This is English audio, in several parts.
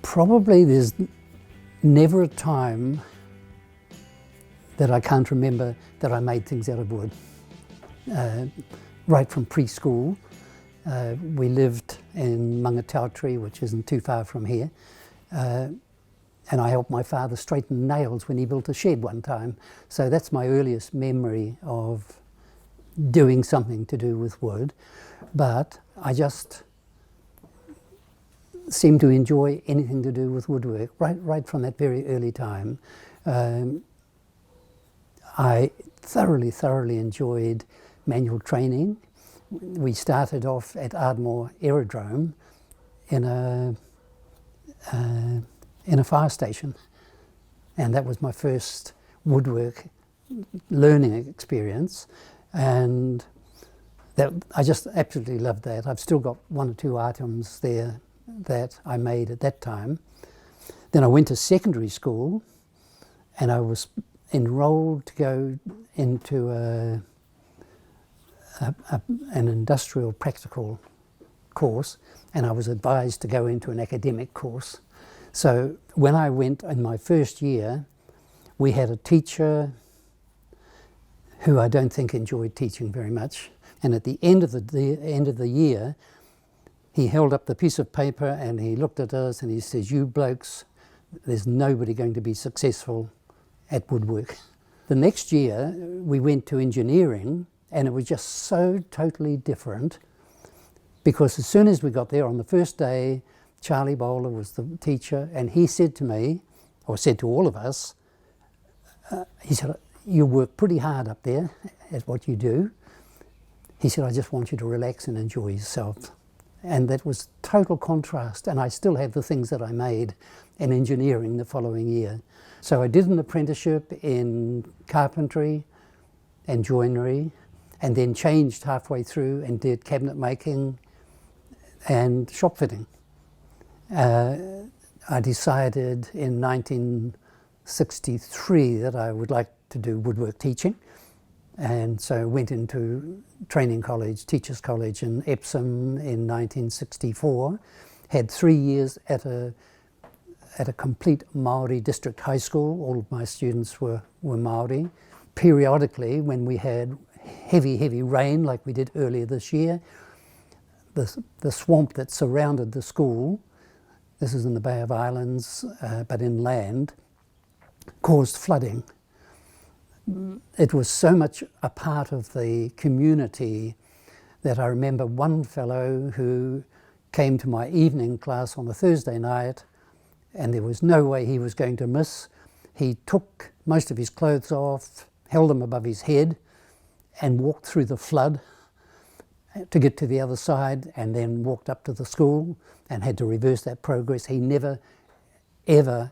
Probably there's never a time that I can't remember that I made things out of wood. Right from preschool, we lived in Mangatautri, which isn't too far from here, and I helped my father straighten nails when he built a shed one time. So that's my earliest memory of doing something to do with wood. But I just seemed to enjoy anything to do with woodwork right from that very early time. I thoroughly enjoyed manual training. We started off at Ardmore Aerodrome in a fire station, and that was my first woodwork learning experience, and I just absolutely loved that. I've still got one or two items there that I made at that time. Then I went to secondary school, and I was enrolled to go into an industrial practical course, and I was advised to go into an academic course. So when I went in my first year, we had a teacher who I don't think enjoyed teaching very much, and at the end of the year, he held up the piece of paper and he looked at us and he says, "You blokes, there's nobody going to be successful at woodwork." The next year we went to engineering, and it was just so totally different, because as soon as we got there on the first day, Charlie Bowler was the teacher, and he said to me, or said to all of us, he said, "You work pretty hard up there at what you do." He said, "I just want you to relax and enjoy yourself." And that was total contrast, and I still have the things that I made in engineering the following year. So I did an apprenticeship in carpentry and joinery, and then changed halfway through and did cabinet making and shop fitting. I decided in 1963 that I would like to do woodwork teaching, and so went into training college, Teachers College in Epsom in 1964. Had 3 years at a complete Māori district high school. All of my students were Māori. Periodically, when we had heavy rain like we did earlier this year, the swamp that surrounded the school, this is in the Bay of Islands, but inland, caused flooding. It was so much a part of the community that I remember one fellow who came to my evening class on a Thursday night, and there was no way he was going to miss. He took most of his clothes off, held them above his head, and walked through the flood to get to the other side, and then walked up to the school and had to reverse that progress. He never, ever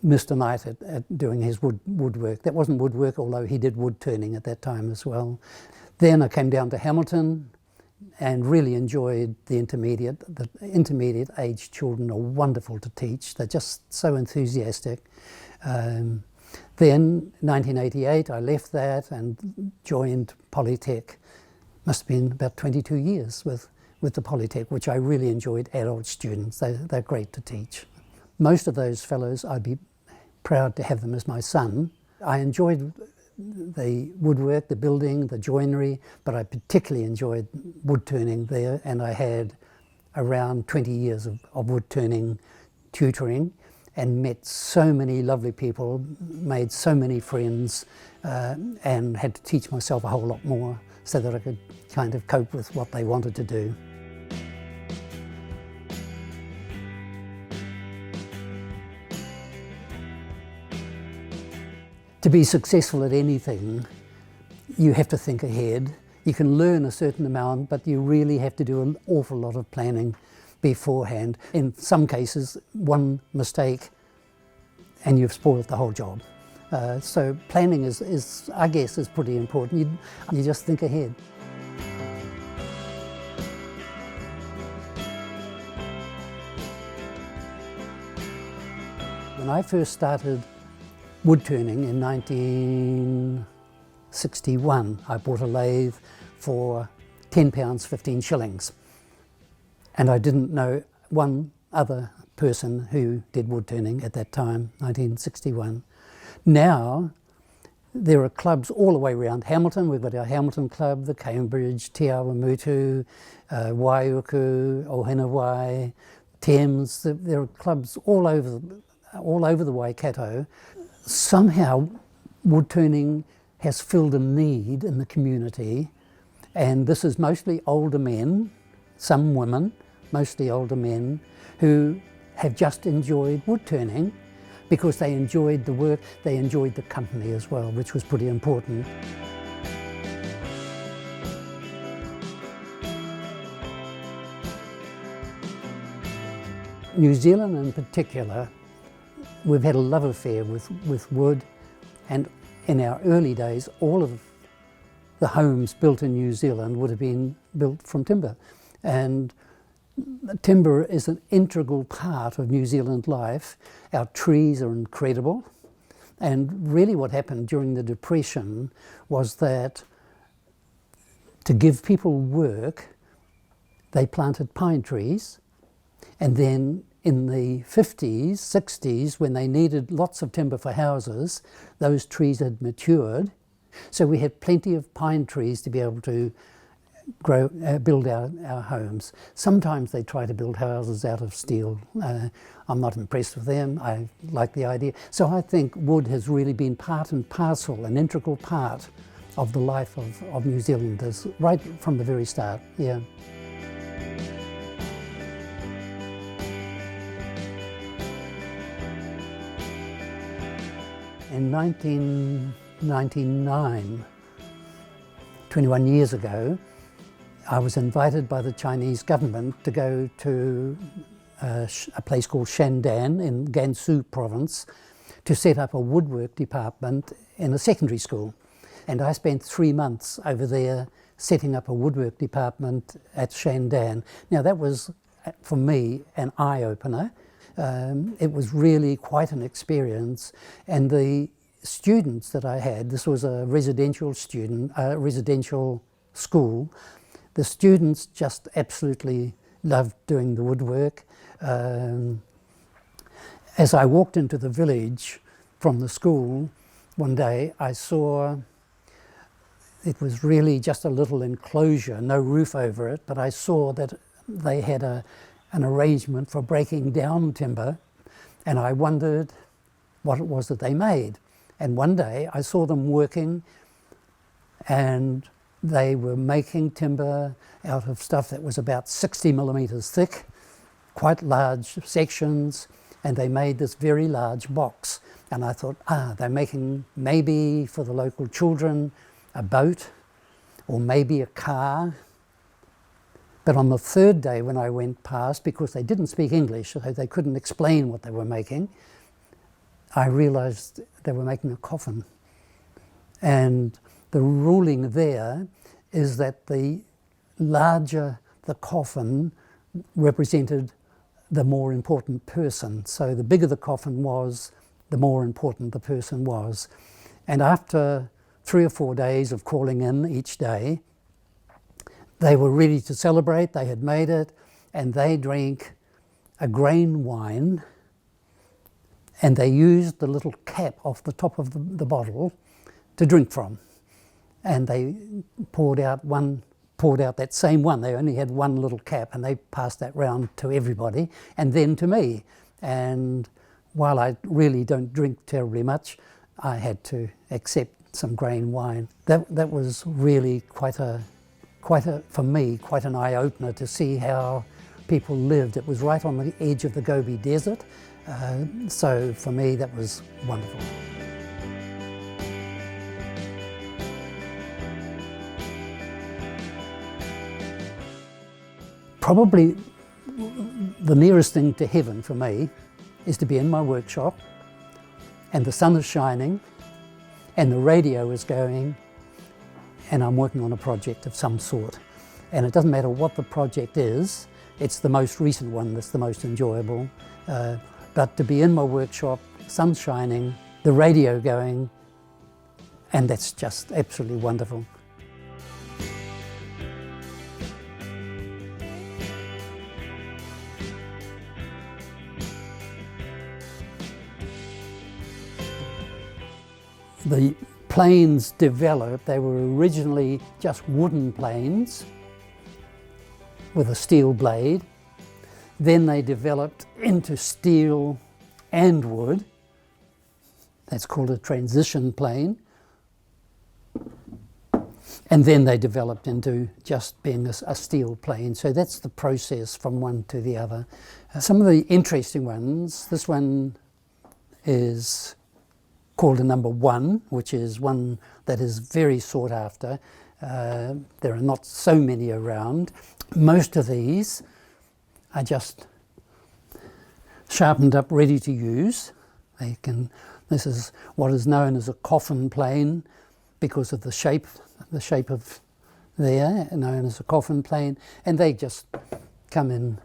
missed a night at doing his woodwork. That wasn't woodwork, although he did wood turning at that time as well. Then I came down to Hamilton and really enjoyed the intermediate. The intermediate age children are wonderful to teach. They're just so enthusiastic. Then 1988 I left that and joined Polytech. Must have been about 22 years with the Polytech, which I really enjoyed adult students. They're great to teach. Most of those fellows, I'd be proud to have them as my son. I enjoyed the woodwork, the building, the joinery, but I particularly enjoyed wood turning there, and I had around 20 years of wood turning tutoring, and met so many lovely people, made so many friends, and had to teach myself a whole lot more so that I could kind of cope with what they wanted to do. To be successful at anything, you have to think ahead. You can learn a certain amount, but you really have to do an awful lot of planning beforehand. In some cases, one mistake and you've spoiled the whole job. So planning is, I guess, is pretty important. You just think ahead. When I first started wood turning in 1961, I bought a lathe for £10, 15 shillings. And I didn't know one other person who did wood turning at that time, 1961. Now, there are clubs all the way around Hamilton. We've got our Hamilton Club, the Cambridge, Te Awamutu, Waiuku, Ohinawai, Thames. There are clubs all over the Waikato. Somehow, wood turning has filled a need in the community, and this is mostly older men, some women, mostly older men, who have just enjoyed wood turning because they enjoyed the work, they enjoyed the company as well, which was pretty important. New Zealand in particular, we've had a love affair with wood, and in our early days, all of the homes built in New Zealand would have been built from timber. And timber is an integral part of New Zealand life. Our trees are incredible. And really what happened during the Depression was that to give people work, they planted pine trees. And then in the 50s, 60s, when they needed lots of timber for houses, those trees had matured. So we had plenty of pine trees to be able to build our homes. Sometimes they try to build houses out of steel. I'm not impressed with them. I like the idea. So I think wood has really been part and parcel, an integral part of the life of New Zealanders, right from the very start, yeah. In 1999, 21 years ago, I was invited by the Chinese government to go to a place called Shandan in Gansu province to set up a woodwork department in a secondary school. And I spent 3 months over there setting up a woodwork department at Shandan. Now that was, for me, an eye-opener. It was really quite an experience, and the students that I had, this was a residential school, the students just absolutely loved doing the woodwork. As I walked into the village from the school one day, I saw it was really just a little enclosure, no roof over it, but I saw that they had an arrangement for breaking down timber, and I wondered what it was that they made. And one day I saw them working, and they were making timber out of stuff that was about 60 millimeters thick, quite large sections, and they made this very large box. And I thought, they're making maybe for the local children a boat, or maybe a car. But on the third day when I went past, because they didn't speak English, so they couldn't explain what they were making, I realized they were making a coffin. And the ruling there is that the larger the coffin represented the more important person. So the bigger the coffin was, the more important the person was. And after 3 or 4 days of calling in each day, they were ready to celebrate. They had made it, and they drank a grain wine, and they used the little cap off the top of the bottle to drink from. And they poured out that same one. They only had one little cap, and they passed that round to everybody, and then to me. And while I really don't drink terribly much, I had to accept some grain wine. That was really for me, quite an eye-opener to see how people lived. It was right on the edge of the Gobi Desert, so for me that was wonderful. Probably the nearest thing to heaven for me is to be in my workshop, and the sun is shining, and the radio is going, and I'm working on a project of some sort. And it doesn't matter what the project is, it's the most recent one that's the most enjoyable. But to be in my workshop, sun shining, the radio going, and that's just absolutely wonderful. The planes developed, they were originally just wooden planes with a steel blade. Then they developed into steel and wood. That's called a transition plane. And then they developed into just being a steel plane. So that's the process from one to the other. Some of the interesting ones, this one is called a number 1, which is one that is very sought after. There are not so many around. Most of these are just sharpened up, ready to use. This is what is known as a coffin plane because of the shape of there, known as a coffin plane, and they just come in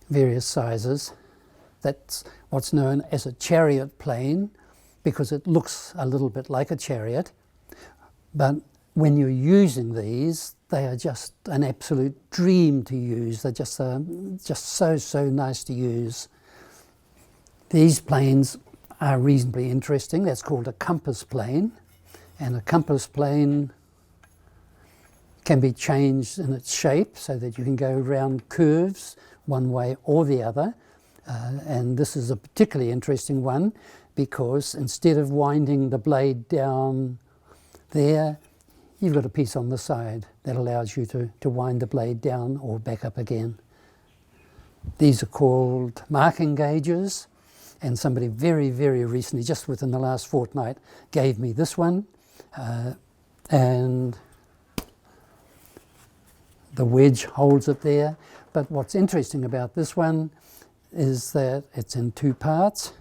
various sizes. That's what's known as a chariot plane because it looks a little bit like a chariot, but when you're using these, they are just an absolute dream to use. They're just so nice to use. These planes are reasonably interesting. That's called a compass plane, and a compass plane can be changed in its shape so that you can go around curves one way or the other. And this is a particularly interesting one because instead of winding the blade down there, you've got a piece on the side that allows you to wind the blade down or back up again. These are called marking gauges, and somebody very, very recently, just within the last fortnight, gave me this one. And the wedge holds it there. But what's interesting about this one is that it's in 2 parts,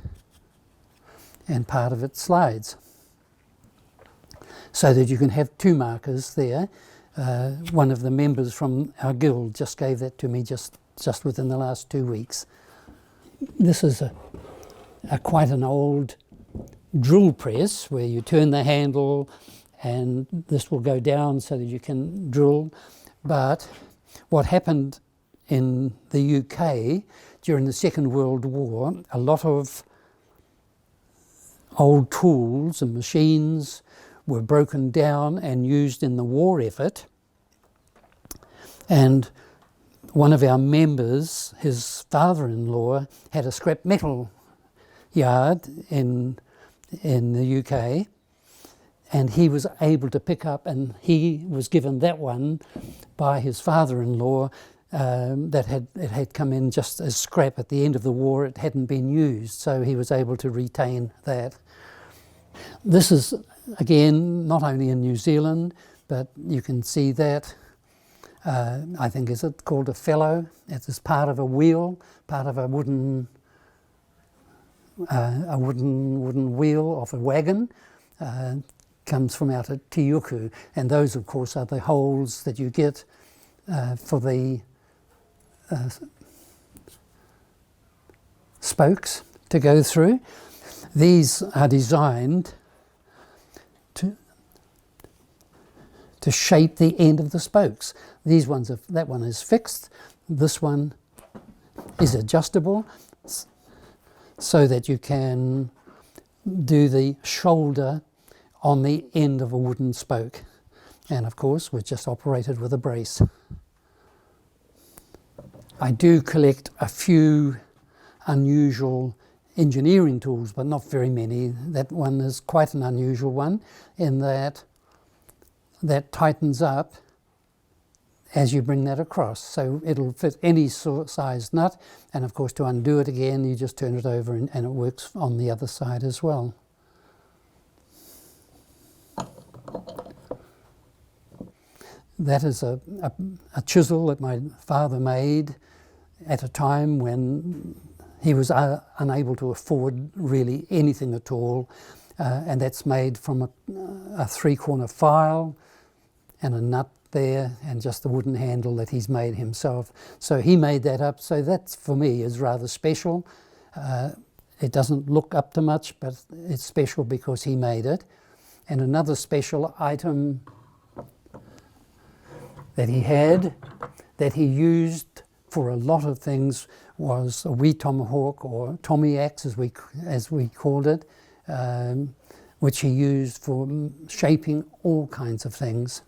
and part of it slides, so that you can have 2 markers there. One of the members from our guild just gave that to me just within the last 2 weeks. This is quite an old drill press where you turn the handle and this will go down so that you can drill. But what happened in the UK during the Second World War, a lot of old tools and machines were broken down and used in the war effort. And one of our members, his father-in-law, had a scrap metal yard in the UK, and he was able to pick up, and he was given that one by his father-in-law. It had come in just as scrap at the end of the war. It hadn't been used, so he was able to retain that. This is, again, not only in New Zealand, but you can see that, I think, is it called a felloe? It is part of a wheel, part of a wooden wheel of a wagon. Comes from out at Tiuku, and those, of course, are the holes that you get for the spokes to go through. These are designed to shape the end of the spokes. That one is fixed. This one is adjustable so that you can do the shoulder on the end of a wooden spoke. And of course, we're just operated with a brace. I do collect a few unusual engineering tools, but not very many. That one is quite an unusual one in that tightens up as you bring that across. So it'll fit any size nut, and of course to undo it again, you just turn it over and it works on the other side as well. That is a chisel that my father made at a time when he was unable to afford really anything at all, and that's made from a 3-corner file and a nut there and just the wooden handle that he's made himself. So he made that up, so that for me is rather special. It doesn't look up to much, but it's special because he made it. And another special item that he had, that he used for a lot of things, was a wee tomahawk, or tommy axe as we called it, which he used for shaping all kinds of things.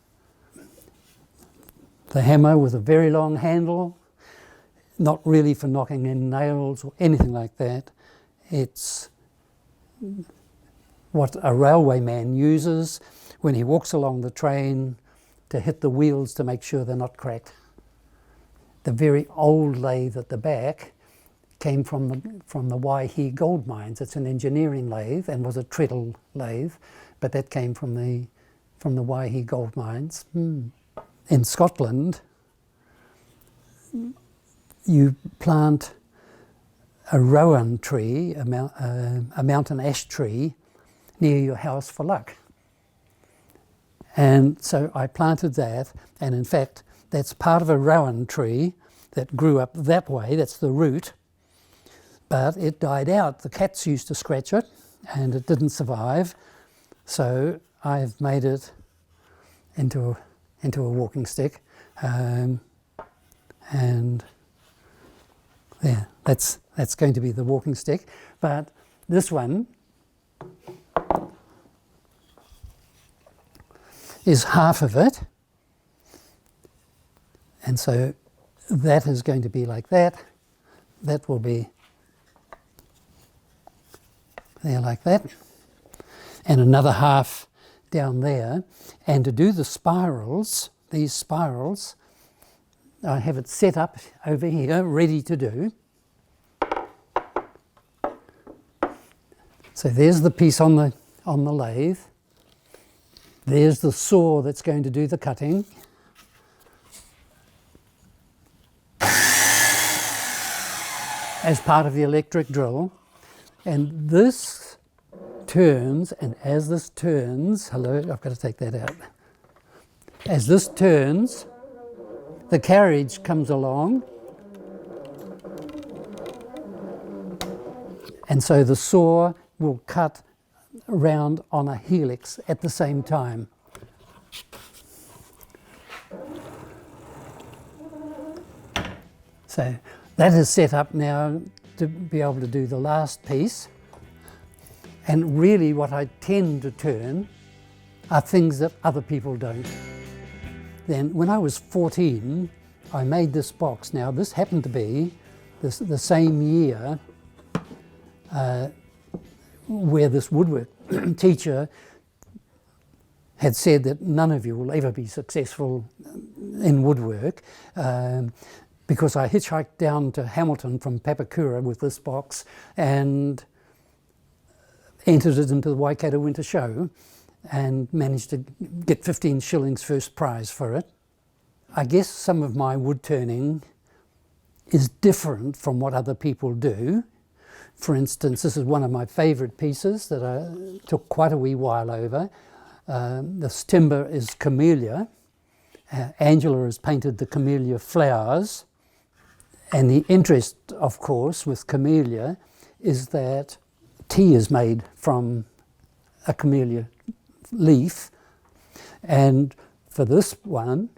The hammer with a very long handle, not really for knocking in nails or anything like that. It's what a railway man uses when he walks along the train to hit the wheels to make sure they're not cracked. The very old lathe at the back came from the Waihi gold mines. It's an engineering lathe and was a treadle lathe, but that came from the Waihi gold mines. In Scotland, you plant a rowan tree, a mountain ash tree, near your house for luck. And so I planted that, and in fact, that's part of a rowan tree that grew up that way. That's the root. But it died out. The cats used to scratch it, and it didn't survive. So I've made it into a walking stick, and there, that's going to be the walking stick. But this one is half of it, and so that is going to be like that. That will be there like that, and another half down there. And to do the spirals, these spirals, I have it set up over here, ready to do. So there's the piece on the lathe. There's the saw that's going to do the cutting. As part of the electric drill. And this turns, and as this turns, hello, I've got to take that out. As this turns, the carriage comes along, and so the saw will cut around on a helix at the same time. So that is set up now to be able to do the last piece. And really what I tend to turn are things that other people don't. Then when I was 14, I made this box. Now this happened to be the same year where this woodwork teacher had said that none of you will ever be successful in woodwork, because I hitchhiked down to Hamilton from Papakura with this box and entered it into the Waikato Winter Show and managed to get 15 shillings first prize for it. I guess some of my wood turning is different from what other people do. For instance, this is one of my favourite pieces that I took quite a wee while over. This timber is camellia. Angela has painted the camellia flowers. And the interest, of course, with camellia is that tea is made from a camellia leaf. And for this one,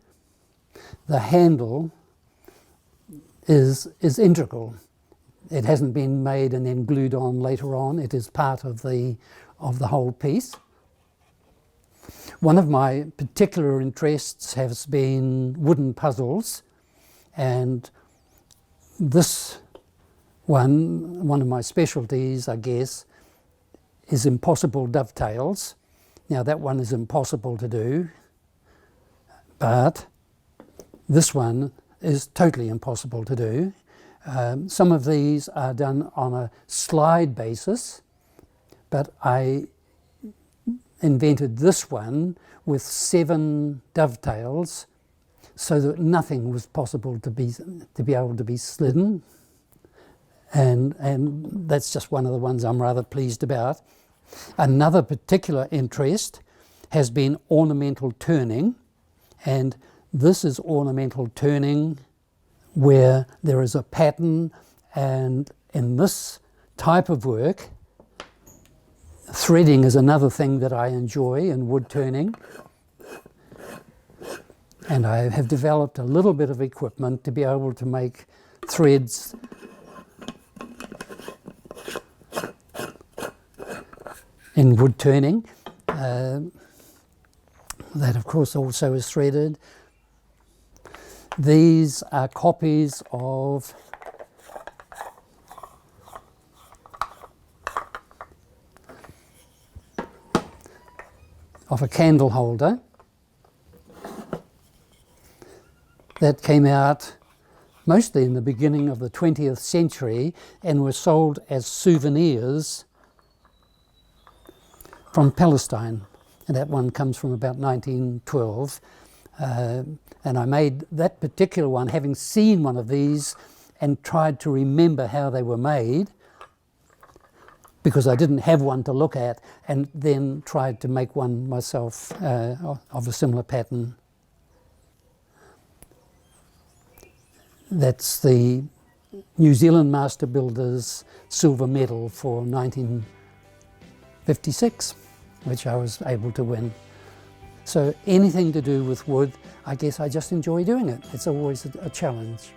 the handle is integral. It hasn't been made and then glued on later on. It is part of the whole piece. One of my particular interests has been wooden puzzles, and this one of my specialties, I guess, is impossible dovetails. Now that one is impossible to do, but this one is totally impossible to do. Some of these are done on a slide basis, but I invented this one with 7 dovetails so that nothing was possible to be able to be slidden. And that's just one of the ones I'm rather pleased about. Another particular interest has been ornamental turning, and this is ornamental turning where there is a pattern, and in this type of work, threading is another thing that I enjoy in wood turning. And I have developed a little bit of equipment to be able to make threads in wood turning. That of course also is threaded. These are copies of a candle holder that came out mostly in the beginning of the 20th century and were sold as souvenirs from Palestine. And that one comes from about 1912. And I made that particular one having seen one of these and tried to remember how they were made, because I didn't have one to look at, and then tried to make one myself of a similar pattern. That's the New Zealand Master Builders Silver Medal for 1956, which I was able to win. So anything to do with wood, I guess I just enjoy doing it. It's always a challenge.